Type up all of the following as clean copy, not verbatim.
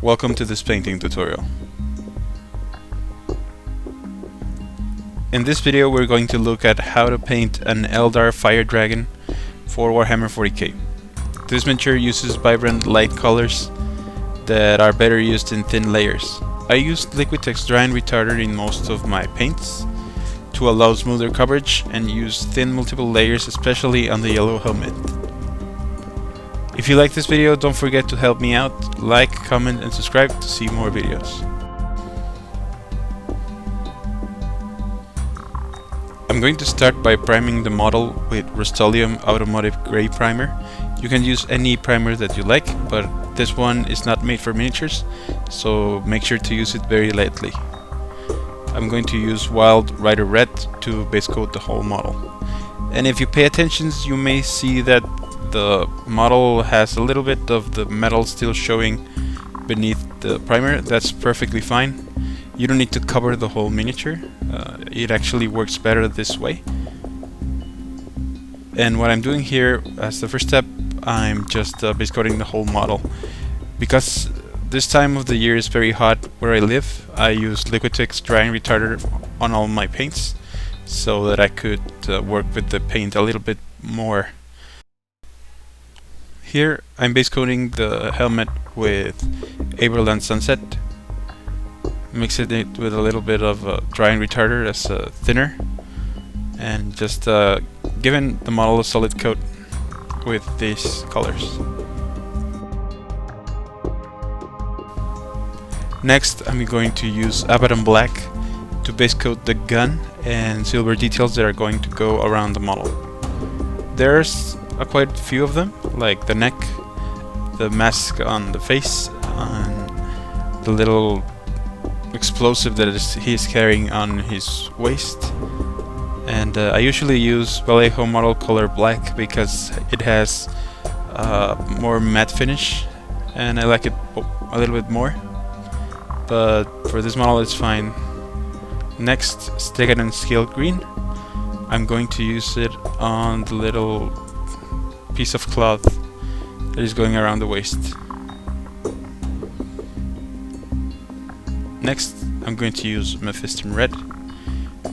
Welcome to this painting tutorial. In this video we're going to look at how to paint an Eldar Fire Dragon for Warhammer 40k. This miniature uses vibrant light colors that are better used in thin layers. I used Liquitex drying retarder in most of my paints to allow smoother coverage and use thin multiple layers, especially on the yellow helmet. If you like this video, don't forget to help me out, like, comment and subscribe to see more videos. I'm going to start by priming the model with Rust-Oleum Automotive Grey Primer. You can use any primer that you like, but this one is not made for miniatures, so make sure to use it very lightly. I'm going to use Wild Rider Red to base coat the whole model. And if you pay attention, you may see that the model has a little bit of the metal still showing beneath the primer. That's perfectly fine. You don't need to cover the whole miniature. It actually works better this way. And what I'm doing here as the first step, I'm just base coating the whole model. Because this time of the year is very hot where I live, I use Liquitex drying retarder on all my paints so that I could work with the paint a little bit more. Here I'm base coating the helmet with Averland Sunset, mixing it with a little bit of drying retarder as a thinner, and just giving the model a solid coat with these colors. Next I'm going to use Abbadon Black to base coat the gun and silver details that are going to go around the model. There's quite a few of them, like the neck, the mask on the face, and the little explosive that he's carrying on his waist. And I usually use Vallejo model color black because it has more matte finish and I like it a little bit more, but for this model it's fine. Next, Steagaddon scale green. I'm going to use it on the little piece of cloth that is going around the waist. Next I'm going to use Mephiston red.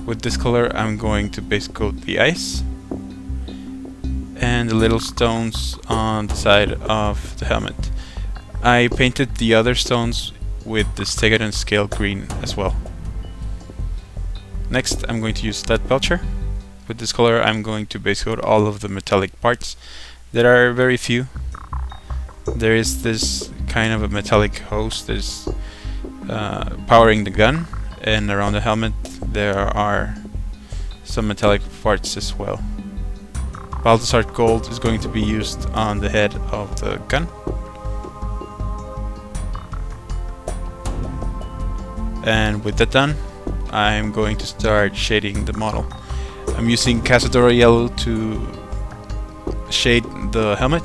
With this color I'm going to base coat the eyes and the little stones on the side of the helmet. I painted the other stones with the Steagaddon scale green as well. Next I'm going to use Lead Belcher. With this color I'm going to base coat all of the metallic parts. There are very few. There is this kind of a metallic hose that is powering the gun, and around the helmet there are some metallic parts as well. Balthasar gold is going to be used on the head of the gun. And with that done, I'm going to start shading the model. I'm using Casadora yellow to shade the helmet.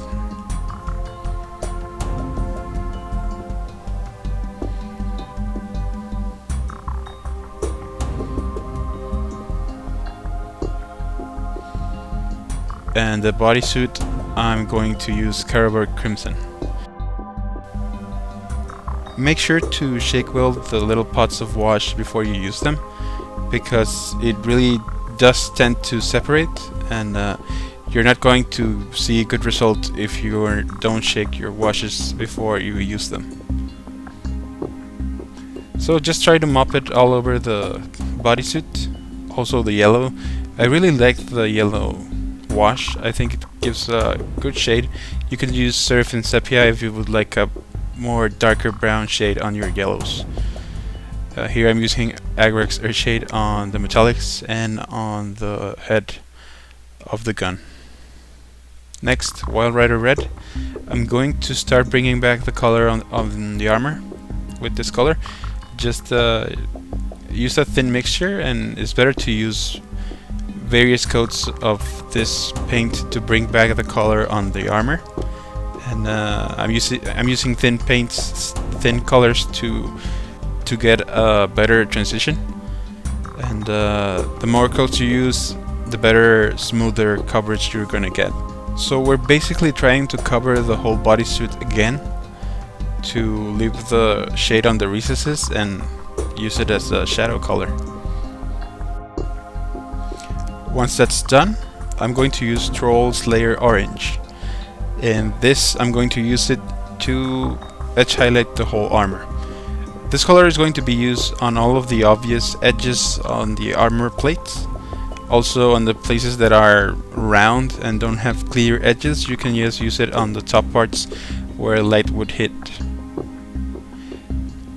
And the bodysuit, I'm going to use Carroburg Crimson. Make sure to shake well the little pots of wash before you use them, because it really does tend to separate, and you're not going to see a good result if you don't shake your washes before you use them. So just try to mop it all over the bodysuit, also the yellow. I really like the yellow wash. I think it gives a good shade. You can use Seraphim Sepia if you would like a more darker brown shade on your yellows. Here I'm using Agrax Earthshade on the metallics and on the head of the gun. Next, Wild Rider Red. I'm going to start bringing back the color on the armor with this color. Just use a thin mixture, and it's better to use various coats of this paint to bring back the color on the armor. And I'm using thin paints, thin colors to get a better transition. And the more coats you use, the better, smoother coverage you're gonna get. So we're basically trying to cover the whole bodysuit again, to leave the shade on the recesses and use it as a shadow color. Once that's done, I'm going to use Troll Slayer Orange, and this I'm going to use it to edge highlight the whole armor. This color is going to be used on all of the obvious edges on the armor plates. Also on the places that are round and don't have clear edges, you can just use it on the top parts where light would hit.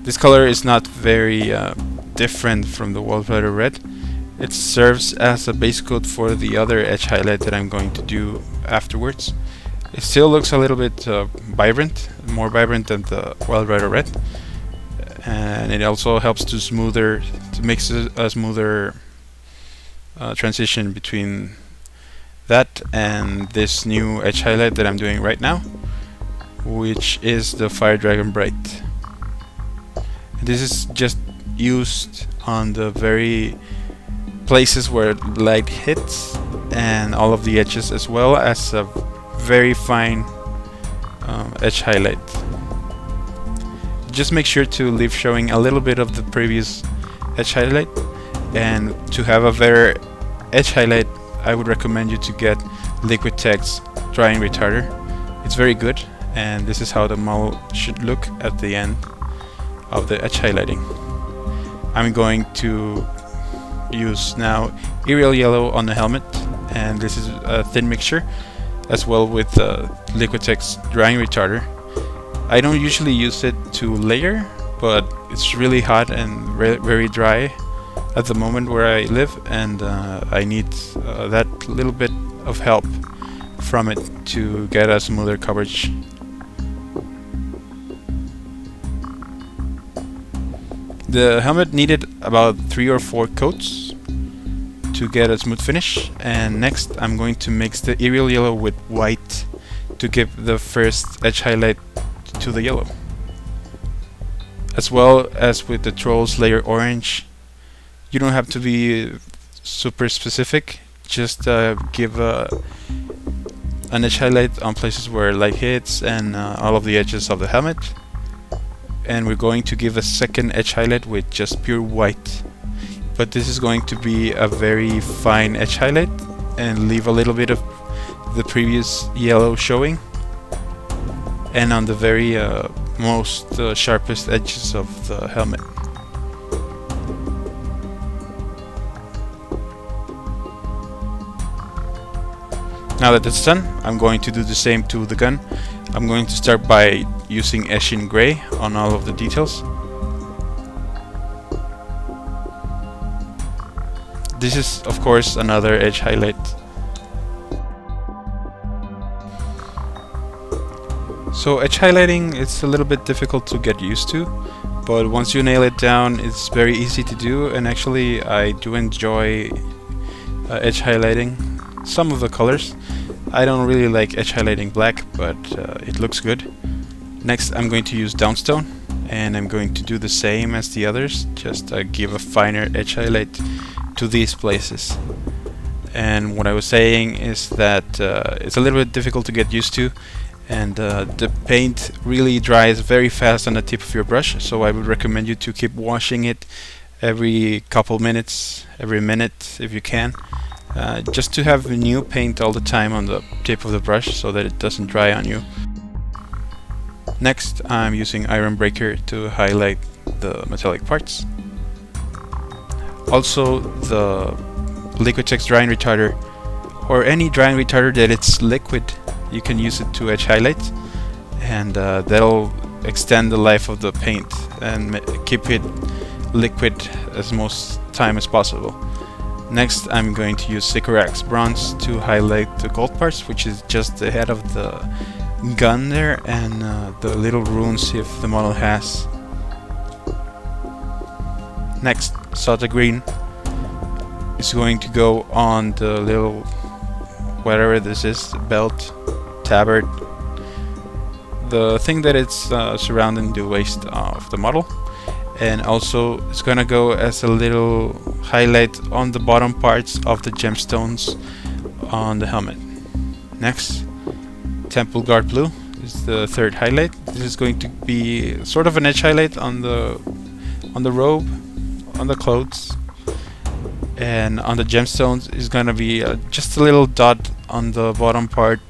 This color is not very different from the Wildrider Red. It serves as a base coat for the other edge highlight that I'm going to do afterwards. It still looks a little bit vibrant, more vibrant than the Wildrider Red, and it also helps to make a smoother transition between that and this new edge highlight that I'm doing right now, which is the Fire Dragon Bright. This is just used on the very places where light hits and all of the edges, as well as a very fine edge highlight. Just make sure to leave showing a little bit of the previous edge highlight, and to have a better edge highlight I would recommend you to get Liquid Tech's Drying Retarder. It's very good, and this is how the model should look at the end of the edge highlighting. I'm going to use now Yriel Yellow on the helmet, and this is a thin mixture, as well with Liquid Tech's Drying Retarder. I don't usually use it to layer, but it's really hot and very dry at the moment where I live, and I need that little bit of help from it to get a smoother coverage. The helmet needed about 3 or 4 coats to get a smooth finish, and next I'm going to mix the Yriel Yellow with white to give the first edge highlight to the yellow. As well as with the Troll Slayer Orange, you don't have to be super specific, just give an edge highlight on places where light hits and all of the edges of the helmet. And we're going to give a second edge highlight with just pure white, but this is going to be a very fine edge highlight and leave a little bit of the previous yellow showing, and on the very most sharpest edges of the helmet. Now that it's done, I'm going to do the same to the gun. I'm going to start by using Eshin Grey on all of the details. This is of course another edge highlight. So edge highlighting, it's a little bit difficult to get used to, but once you nail it down, it's very easy to do, and actually I do enjoy edge highlighting some of the colors. I don't really like edge highlighting black, but it looks good. Next I'm going to use Dawnstone, and I'm going to do the same as the others, just give a finer edge highlight to these places. And what I was saying is that it's a little bit difficult to get used to, and the paint really dries very fast on the tip of your brush, so I would recommend you to keep washing it every couple minutes, every minute if you can. Just to have new paint all the time on the tip of the brush so that it doesn't dry on you. Next I'm using Iron Breaker to highlight the metallic parts. Also the Liquid Tech's Drying Retarder, or any drying retarder that it's liquid, you can use it to edge highlight, and that'll extend the life of the paint and keep it liquid as most time as possible. Next I'm going to use Sycorax Bronze to highlight the gold parts, which is just the head of the gun there, and the little runes if the model has. Next, Sotek Green is going to go on the little, whatever this is, belt, tabard, the thing that it's surrounding the waist of the model. And also it's gonna go as a little highlight on the bottom parts of the gemstones on the helmet. Next, Templeguard Blue. is the third highlight. This is going to be sort of an edge highlight on the robe, on the clothes, and on the gemstones is gonna be just a little dot on the bottom part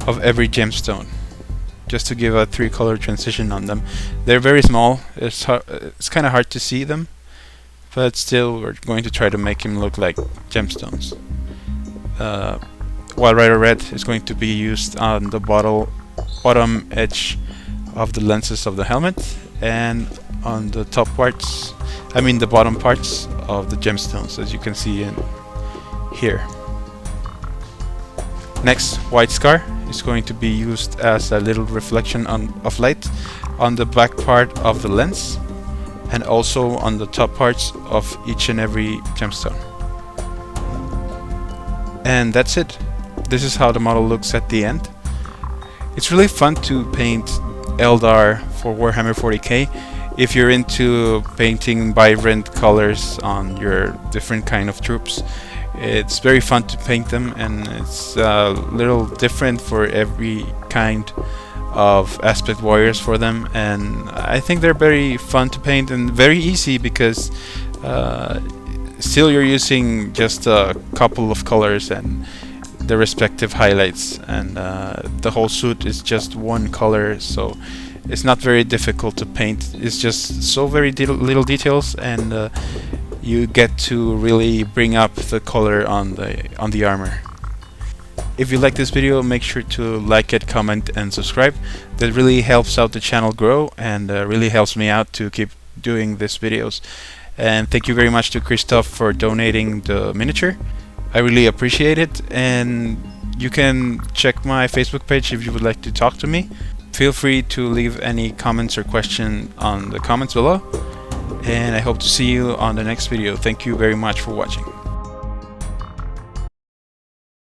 of every gemstone, just to give a 3-color transition on them. They're very small. It's kind of hard to see them, but still we're going to try to make him look like gemstones. While Rider Red is going to be used on the bottom edge of the lenses of the helmet and on the top parts, I mean the bottom parts of the gemstones, as you can see in here. Next, White Scar is going to be used as a little reflection of light on the back part of the lens and also on the top parts of each and every gemstone. And that's it. This is how the model looks at the end. It's really fun to paint Eldar for Warhammer 40k. If you're into painting vibrant colors on your different kind of troops, it's very fun to paint them, and it's a little different for every kind of aspect warriors for them, and I think they're very fun to paint and very easy because still you're using just a couple of colors and the respective highlights, and the whole suit is just one color, so it's not very difficult to paint. It's just so very little details, and you get to really bring up the color on the armor. If you like this video, make sure to like it, comment, and subscribe. That really helps out the channel grow, and really helps me out to keep doing these videos. And thank you very much to Christoph for donating the miniature. I really appreciate it, and you can check my Facebook page if you would like to talk to me. Feel free to leave any comments or questions on the comments below, and I hope to see you on the next video. Thank you very much for watching.